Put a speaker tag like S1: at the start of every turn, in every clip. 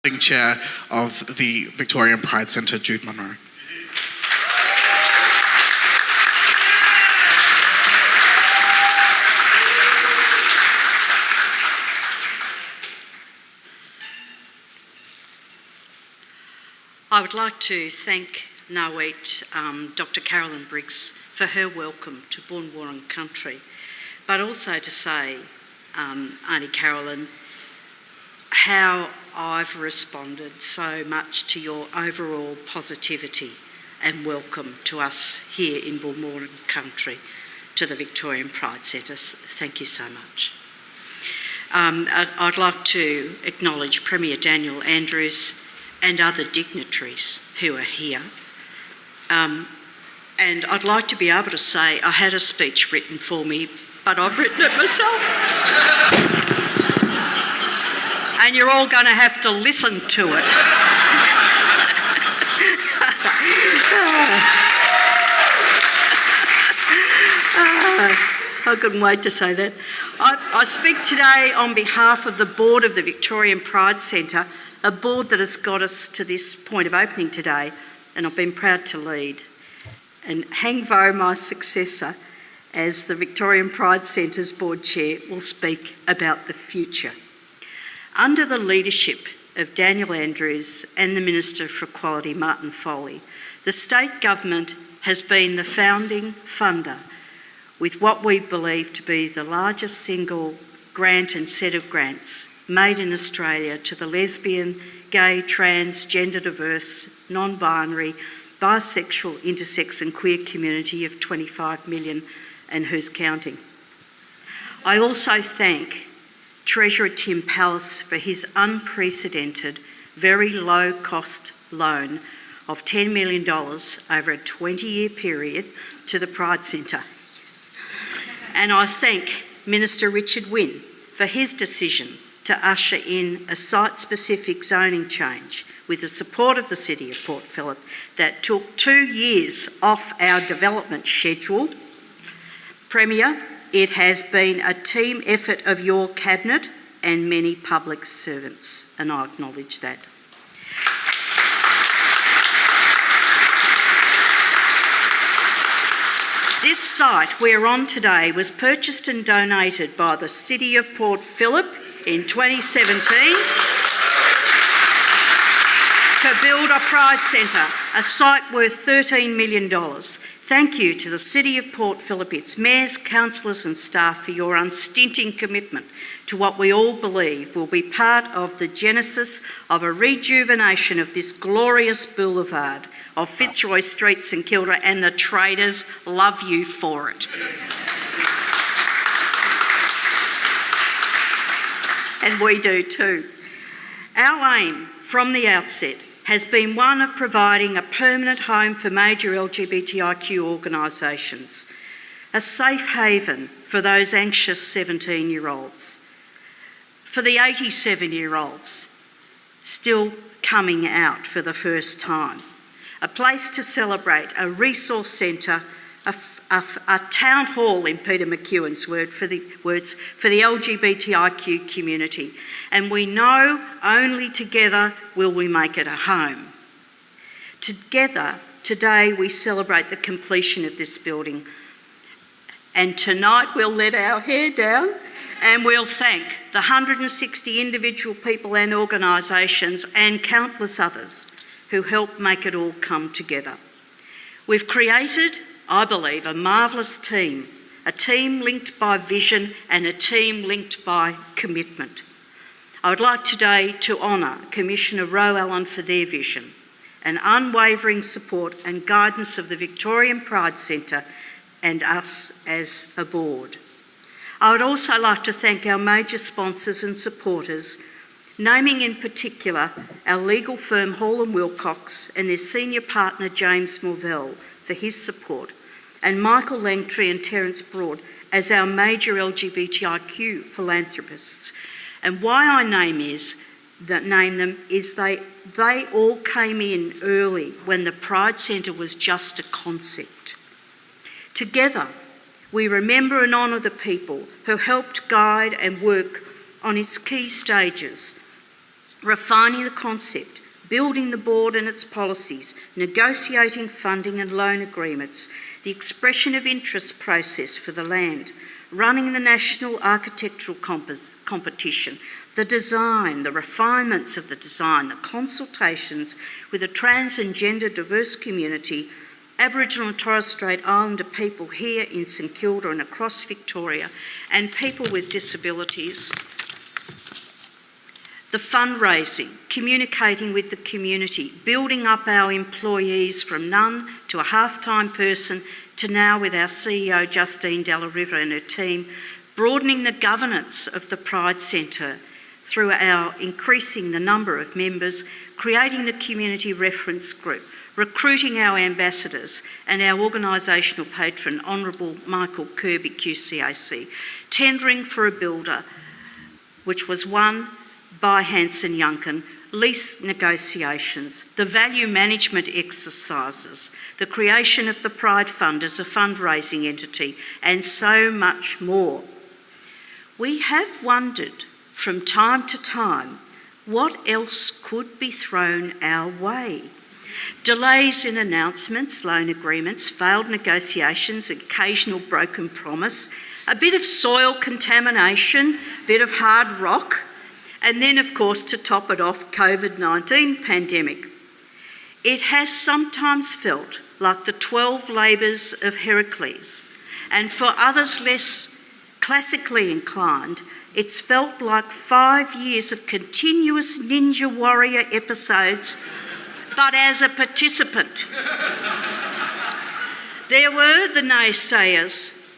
S1: Chair of the Victorian Pride Centre, Jude Munro.
S2: I would like to thank Dr. Carolyn Briggs for her welcome to Boonwurrung country, but also to say, Auntie Carolyn, how I've responded so much to your overall positivity and welcome to us here in Boonwurrung country, to the Victorian Pride Centre. Thank you so much. I'd like to acknowledge Premier Daniel Andrews and other dignitaries who are here. And I'd like to be able to say I had a speech written for me, but I've written it myself. And you're all going to have to listen to it. I couldn't wait to say that. I speak today on behalf of the board of the Victorian Pride Centre, a board that has got us to this point of opening today, and I've been proud to lead. And Hang Vo, my successor as the Victorian Pride Centre's board chair, will speak about the future. Under the leadership of Daniel Andrews and the Minister for Equality, Martin Foley, the state government has been the founding funder with what we believe to be the largest single grant and set of grants made in Australia to the lesbian, gay, trans, gender diverse, non-binary, bisexual, intersex and queer community of 25 million and who's counting. I also thank Treasurer Tim Pallas for his unprecedented, very low-cost loan of $10 million over a 20-year period to the Pride Centre. Yes. And I thank Minister Richard Wynne for his decision to usher in a site-specific zoning change with the support of the City of Port Phillip that took 2 years off our development schedule. Premier, it has been a team effort of your cabinet and many public servants, and I acknowledge that. This site we're on today was purchased and donated by the City of Port Phillip in 2017 to build a Pride Centre, a site worth $13 million. Thank you to the City of Port Phillip, its mayors, councillors and staff for your unstinting commitment to what we all believe will be part of the genesis of a rejuvenation of this glorious boulevard of Fitzroy Street, St Kilda, and the traders love you for it. And we do too. Our aim from the outset has been one of providing a permanent home for major LGBTIQ organisations, a safe haven for those anxious 17-year-olds, for the 87-year-olds still coming out for the first time, a place to celebrate, a resource centre, a town hall, in Peter McEwen's words, for the LGBTIQ community. And we know only together will we make it a home. Together, today we celebrate the completion of this building. And tonight we'll let our hair down and we'll thank the 160 individual people and organisations and countless others who helped make it all come together. We've created, I believe, a marvellous team, a team linked by vision and a team linked by commitment. I would like today to honour Commissioner Roe Allen for their vision and unwavering support and guidance of the Victorian Pride Centre and us as a board. I would also like to thank our major sponsors and supporters, naming in particular our legal firm Hall & Wilcox and their senior partner James Morvell for his support, and Michael Langtree and Terence Broad as our major LGBTIQ philanthropists. And why I name them is they all came in early when the Pride Centre was just a concept. Together, we remember and honour the people who helped guide and work on its key stages refining the concept, building the board and its policies, negotiating funding and loan agreements, the expression of interest process for the land, running the national architectural competition, the design, the refinements of the design, the consultations with a trans and gender diverse community, Aboriginal and Torres Strait Islander people here in St Kilda and across Victoria, and people with disabilities. The fundraising, communicating with the community, building up our employees from none to a half-time person to now with our CEO Justine Della Riva and her team, broadening the governance of the Pride Centre through our increasing the number of members, creating the community reference group, recruiting our ambassadors and our organisational patron, Honourable Michael Kirby QCAC, tendering for a builder, which was won by Hanson Yuncken, lease negotiations, the value management exercises, the creation of the Pride Fund as a fundraising entity, and so much more. We have wondered from time to time what else could be thrown our way. Delays in announcements, loan agreements, failed negotiations, occasional broken promise, a bit of soil contamination, a bit of hard rock, and then, of course, to top it off, COVID-19 pandemic. It has sometimes felt like the 12 labours of Heracles, and for others less classically inclined, it's felt like 5 years of continuous Ninja Warrior episodes, but as a participant. There were the naysayers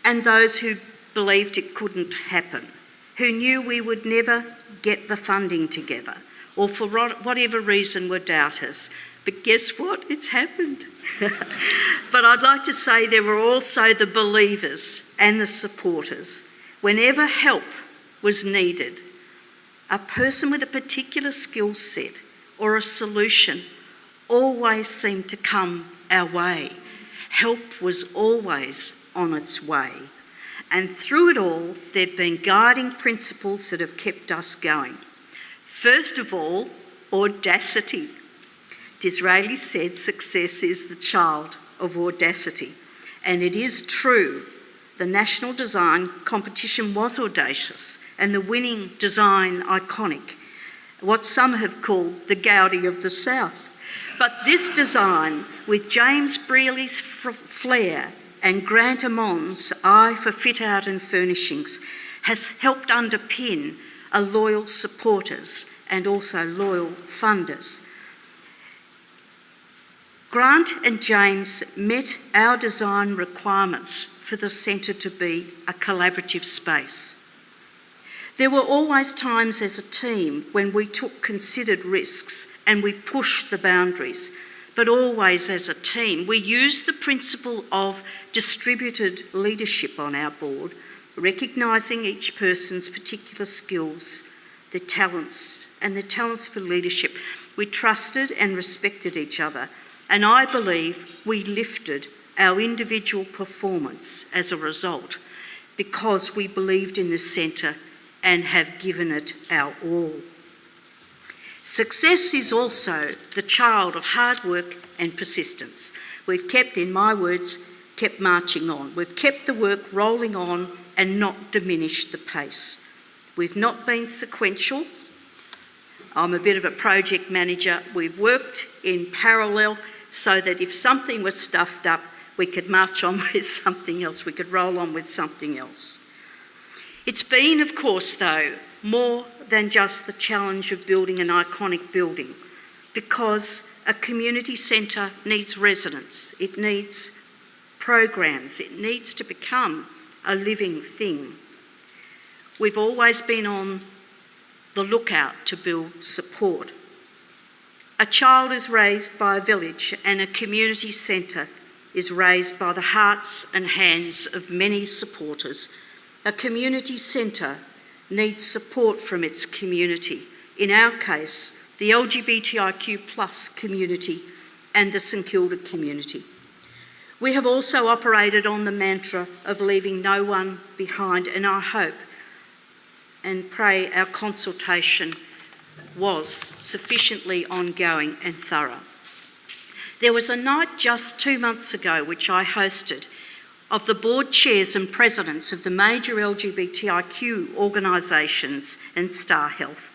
S2: and those who believed it couldn't happen, who knew we would never get the funding together, or for whatever reason were doubters. But guess what? It's happened. But I'd like to say there were also the believers and the supporters. Whenever help was needed, a person with a particular skill set or a solution always seemed to come our way. Help was always on its way. And through it all, there have been guiding principles that have kept us going. First of all, audacity. Disraeli said success is the child of audacity. And it is true. The national design competition was audacious and the winning design iconic, what some have called the Gaudi of the South. But this design, with James Brealey's flair and Grant Amon's eye for fit out and furnishings, has helped underpin a loyal supporters and also loyal funders. Grant and James met our design requirements for the centre to be a collaborative space. There were always times as a team when we took considered risks and we pushed the boundaries, but always as a team. We used the principle of distributed leadership on our board, recognising each person's particular skills, their talents for leadership. We trusted and respected each other, and I believe we lifted our individual performance as a result because we believed in the centre and have given it our all. Success is also the child of hard work and persistence. We've kept, in my words, kept marching on. We've kept the work rolling on and not diminished the pace. We've not been sequential. I'm a bit of a project manager. We've worked in parallel so that if something was stuffed up, we could march on with something else. We could roll on with something else. It's been, of course, though, more than just the challenge of building an iconic building, because a community centre needs residents, it needs programs, it needs to become a living thing. We've always been on the lookout to build support. A child is raised by a village, and a community centre is raised by the hearts and hands of many supporters. A community centre needs support from its community. In our case, the LGBTIQ+ community and the St Kilda community. We have also operated on the mantra of leaving no one behind, and I hope and pray our consultation was sufficiently ongoing and thorough. There was a night just 2 months ago which I hosted of the board chairs and presidents of the major LGBTIQ organisations and Star Health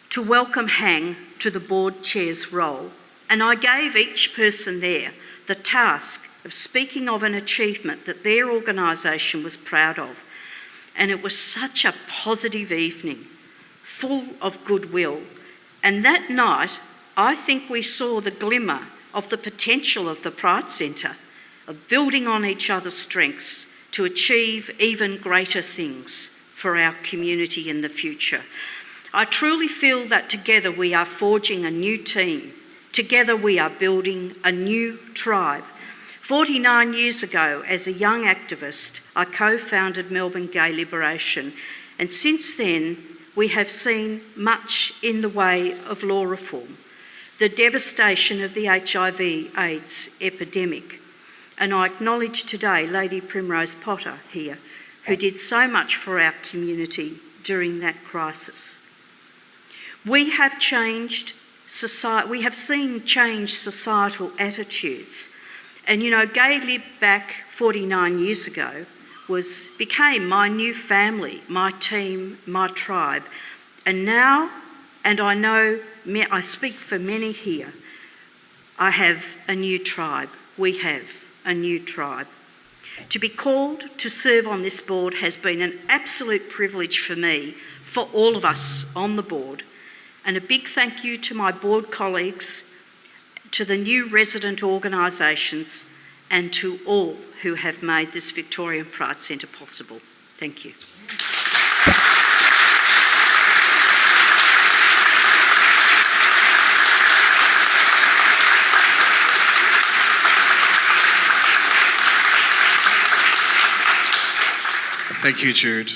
S2: to welcome Hang to the board chair's role. And I gave each person there the task of speaking of an achievement that their organisation was proud of. And it was such a positive evening, full of goodwill. And that night, I think we saw the glimmer of the potential of the Pride Centre, of building on each other's strengths to achieve even greater things for our community in the future. I truly feel that together we are forging a new team. Together we are building a new tribe. 49 years ago, as a young activist, I co-founded Melbourne Gay Liberation, and since then we have seen much in the way of law reform, the devastation of the HIV/AIDS epidemic, and I acknowledge today Lady Primrose Potter here, who did so much for our community during that crisis. We have changed society. We have seen change societal attitudes. And you know, Gay Lib back 49 years ago became my new family, my team, my tribe. And now, and I know, I speak for many here, I have a new tribe. We have a new tribe. To be called to serve on this board has been an absolute privilege for me, for all of us on the board. And a big thank you to my board colleagues, to the new resident organisations, and to all who have made this Victorian Pride Centre possible. Thank you.
S1: Thank you, Jude.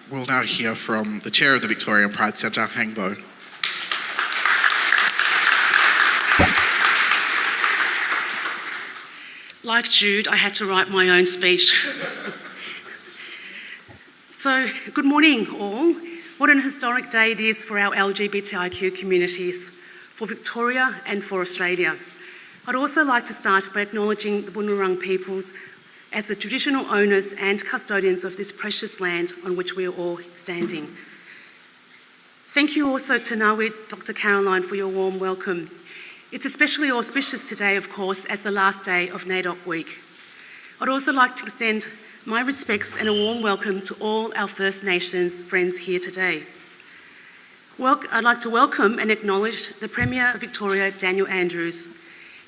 S1: We'll now hear from the chair of the Victorian Pride Centre, Hang Bo.
S3: Like Jude, I had to write my own speech. So, good morning all. What an historic day it is for our LGBTIQ communities, for Victoria and for Australia. I'd also like to start by acknowledging the Bunurong peoples as the traditional owners and custodians of this precious land on which we are all standing. Thank you also to Nawit, Dr. Caroline, for your warm welcome. It's especially auspicious today, of course, as the last day of NAIDOC Week. I'd also like to extend my respects and a warm welcome to all our First Nations friends here today. I'd like to welcome and acknowledge the Premier of Victoria, Daniel Andrews,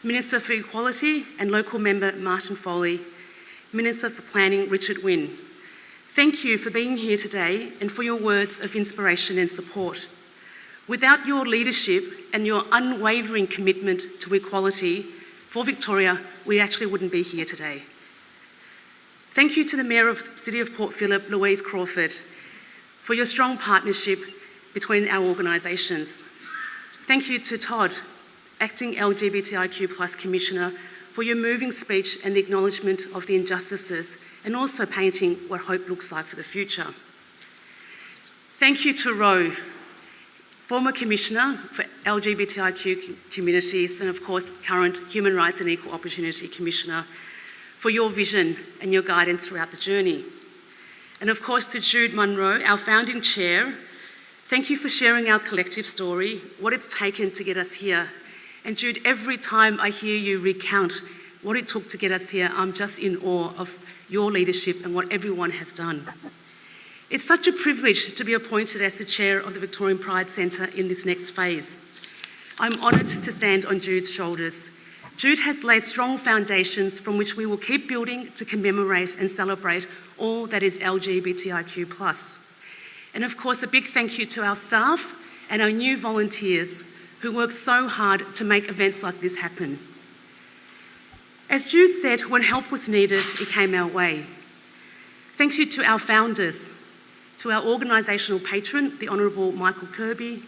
S3: Minister for Equality and Local Member Martin Foley, Minister for Planning Richard Wynne. Thank you for being here today and for your words of inspiration and support. Without your leadership and your unwavering commitment to equality for Victoria, we actually wouldn't be here today. Thank you to the Mayor of the City of Port Phillip, Louise Crawford, for your strong partnership between our organisations. Thank you to Todd, Acting LGBTIQ+ Commissioner, for your moving speech and the acknowledgement of the injustices and also painting what hope looks like for the future. Thank you to Ro, former Commissioner for LGBTIQ communities and of course current Human Rights and Equal Opportunity Commissioner, for your vision and your guidance throughout the journey. And of course to Jude Munro, our founding chair, thank you for sharing our collective story, what it's taken to get us here. And Jude, every time I hear you recount what it took to get us here, I'm just in awe of your leadership and what everyone has done. It's such a privilege to be appointed as the chair of the Victorian Pride Centre in this next phase. I'm honoured to stand on Jude's shoulders. Jude has laid strong foundations from which we will keep building to commemorate and celebrate all that is LGBTIQ+. And of course, a big thank you to our staff and our new volunteers who work so hard to make events like this happen. As Jude said, when help was needed, it came our way. Thank you to our founders, to our organisational patron, the Honourable Michael Kirby,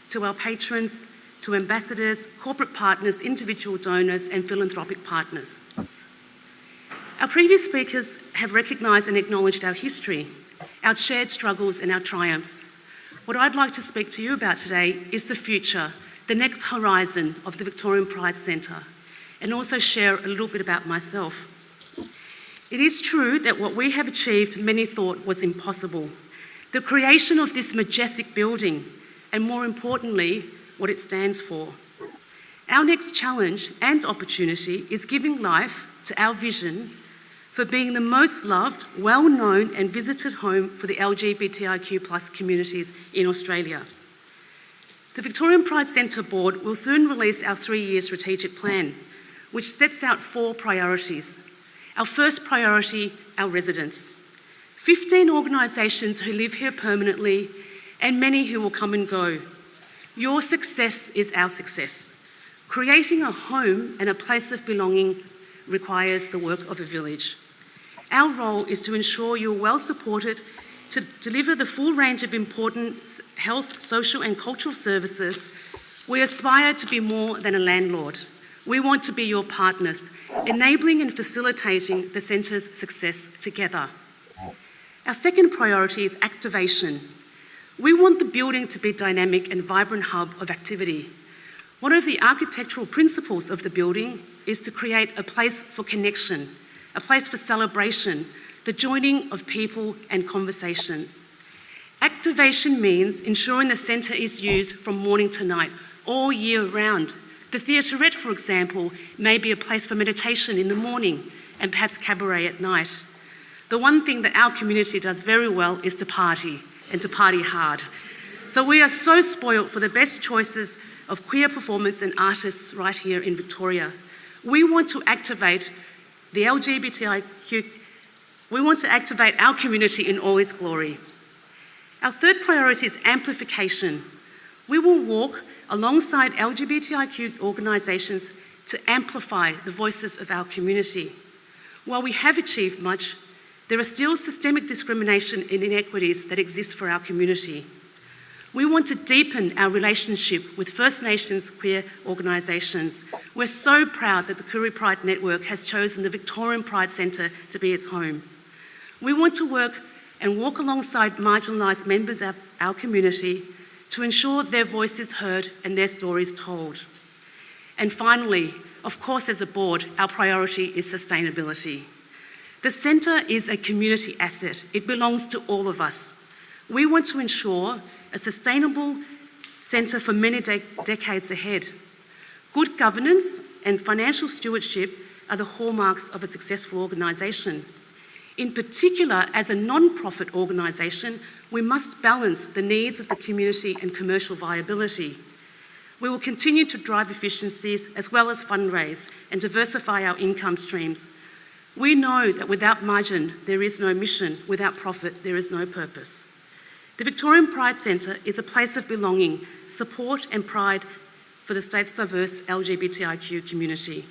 S3: to our patrons, to ambassadors, corporate partners, individual donors and philanthropic partners. Our previous speakers have recognised and acknowledged our history, our shared struggles and our triumphs. What I'd like to speak to you about today is the future, the next horizon of the Victorian Pride Centre, and also share a little bit about myself. It is true that what we have achieved many thought was impossible. The creation of this majestic building, and more importantly, what it stands for. Our next challenge and opportunity is giving life to our vision for being the most loved, well-known and visited home for the LGBTIQ+ communities in Australia. The Victorian Pride Centre Board will soon release our 3-year strategic plan, which sets out 4 priorities. Our first priority, our residents. 15 organisations who live here permanently and many who will come and go. Your success is our success. Creating a home and a place of belonging requires the work of a village. Our role is to ensure you're well supported to deliver the full range of important health, social and cultural services. We aspire to be more than a landlord. We want to be your partners, enabling and facilitating the centre's success together. Our second priority is activation. We want the building to be a dynamic and vibrant hub of activity. One of the architectural principles of the building is to create a place for connection, a place for celebration, the joining of people and conversations. Activation means ensuring the centre is used from morning to night, all year round. The theatrette, for example, may be a place for meditation in the morning and perhaps cabaret at night. The one thing that our community does very well is to party, and to party hard. So we are so spoilt for the best choices of queer performance and artists right here in Victoria. We want to activate the LGBTIQ, we want to activate our community in all its glory. Our third priority is amplification. We will walk alongside LGBTIQ organisations to amplify the voices of our community. While we have achieved much, there are still systemic discrimination and inequities that exist for our community. We want to deepen our relationship with First Nations queer organisations. We're so proud that the Koori Pride Network has chosen the Victorian Pride Centre to be its home. We want to work and walk alongside marginalised members of our community to ensure their voice is heard and their stories told. And finally, of course, as a board, our priority is sustainability. The centre is a community asset. It belongs to all of us. We want to ensure a sustainable centre for many decades ahead. Good governance and financial stewardship are the hallmarks of a successful organisation. In particular, as a non-profit organisation, we must balance the needs of the community and commercial viability. We will continue to drive efficiencies as well as fundraise and diversify our income streams. We know that without margin, there is no mission. Without profit, there is no purpose. The Victorian Pride Centre is a place of belonging, support and pride for the state's diverse LGBTIQ community.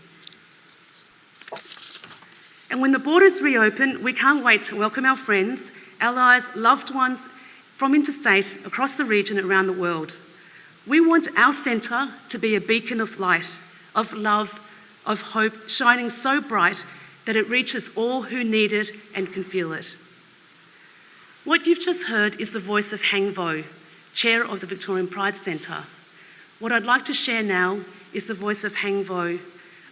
S3: And when the borders reopen, we can't wait to welcome our friends, allies, loved ones from interstate across the region and around the world. We want our centre to be a beacon of light, of love, of hope, shining so bright that it reaches all who need it and can feel it. What you've just heard is the voice of Hang Vo, Chair of the Victorian Pride Centre. What I'd like to share now is the voice of Hang Vo,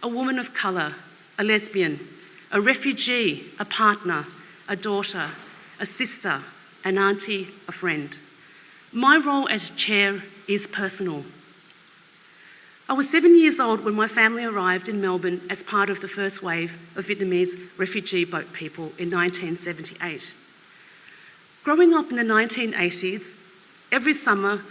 S3: a woman of colour, a lesbian, a refugee, a partner, a daughter, a sister, an auntie, a friend. My role as chair is personal. I was 7 years old when my family arrived in Melbourne as part of the first wave of Vietnamese refugee boat people in 1978. Growing up in the 1980s, every summer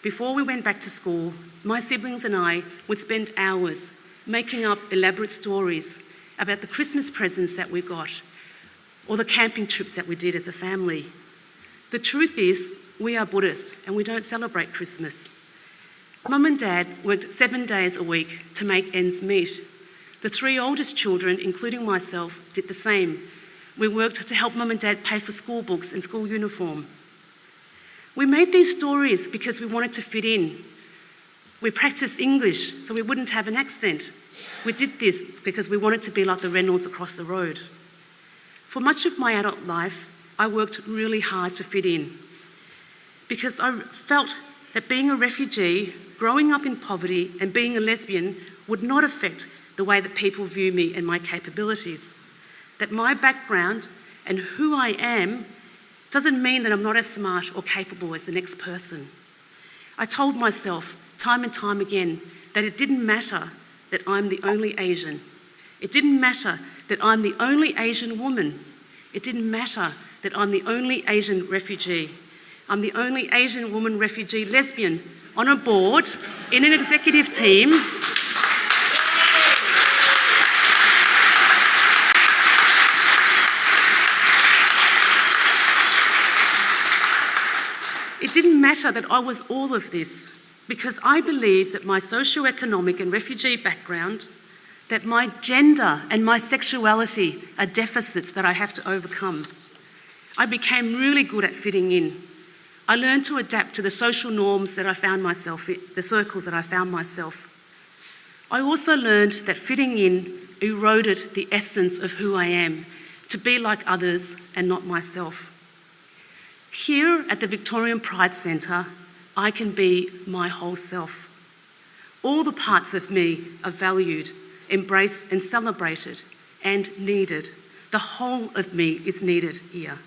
S3: before we went back to school, my siblings and I would spend hours making up elaborate stories about the Christmas presents that we got or the camping trips that we did as a family. The truth is, we are Buddhist and we don't celebrate Christmas. Mum and Dad worked 7 days a week to make ends meet. The 3 oldest children, including myself, did the same. We worked to help Mum and Dad pay for school books and school uniform. We made these stories because we wanted to fit in. We practiced English so we wouldn't have an accent. We did this because we wanted to be like the Reynolds across the road. For much of my adult life, I worked really hard to fit in. because I felt that being a refugee, growing up in poverty and being a lesbian would not affect the way that people view me and my capabilities. That my background and who I am doesn't mean that I'm not as smart or capable as the next person. I told myself time and time again that it didn't matter that I'm the only Asian. It didn't matter that I'm the only Asian woman. It didn't matter that I'm the only Asian refugee. I'm the only Asian woman refugee lesbian on a board, in an executive team. It didn't matter that I was all of this, because I believe that my socioeconomic and refugee background, that my gender and my sexuality are deficits that I have to overcome. I became really good at fitting in. I learned to adapt to the social norms that I found myself in, the circles that I found myself. I also learned that fitting in eroded the essence of who I am, to be like others and not myself. Here at the Victorian Pride Centre, I can be my whole self. All the parts of me are valued, embraced and celebrated, and needed. The whole of me is needed here.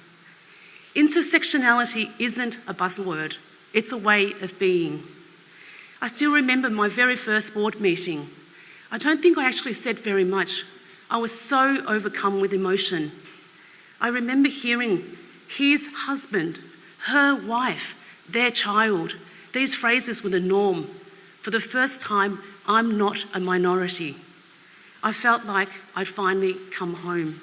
S3: Intersectionality isn't a buzzword, it's a way of being. I still remember my very first board meeting. I don't think I actually said very much. I was so overcome with emotion. I remember hearing his husband, her wife, their child. These phrases were the norm. For the first time, I'm not a minority. I felt like I'd finally come home.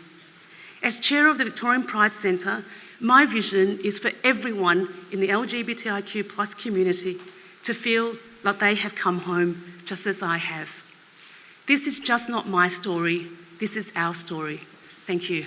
S3: As chair of the Victorian Pride Centre, my vision is for everyone in the LGBTIQ+ community to feel like they have come home just as I have. This is just not my story, this is our story. Thank you.